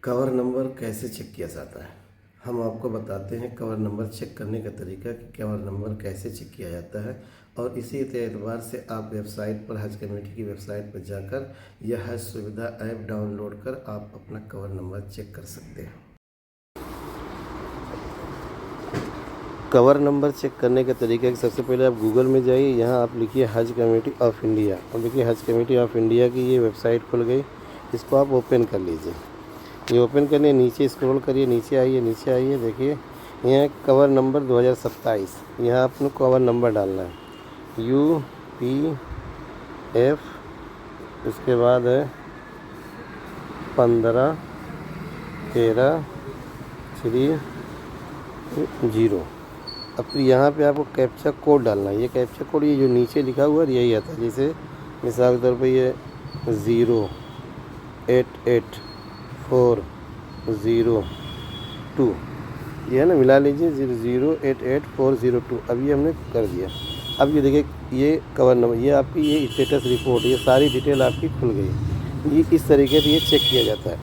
Cover number कैसे check किया जाता है। हम आपको बताते हैं कवर नंबर चेक करने का तरीका कि कवर नंबर कैसे चेक किया जाता है, और इसी एतबार से आप वेबसाइट पर हज कमेटी की वेबसाइट पर जाकर यह हज सुविधा ऐप डाउनलोड कर आप अपना कवर नंबर चेक कर सकते हैं। कवर नंबर चेक करने के तरीके कि सबसे पहले आप गूगल में जाइए, यहाँ आप लिखिए हज कमेटी ऑफ इंडिया। अब देखिए हज कमेटी ऑफ इंडिया की ये वेबसाइट खुल गई, इसको आप ओपन कर लीजिए। ये ओपन करने नीचे स्क्रॉल करिए, नीचे आइए देखिए यहाँ कवर नंबर 2027, यहाँ आपने कवर नंबर डालना है UPF, उसके बाद है 151330। अब फिर यहाँ पे आपको कैप्चा कोड डालना है। ये कैप्चा कोड ये जो नीचे लिखा हुआ है यही आता है। जैसे मिसाल के तौर पे ये 088402 ये है ना, मिला लीजिए 0088402। अब ये हमने कर दिया। अब ये देखिए ये कवर नंबर, ये आपकी ये स्टेटस रिपोर्ट, ये सारी डिटेल आपकी खुल गई। ये इस तरीके से ये चेक किया जाता है।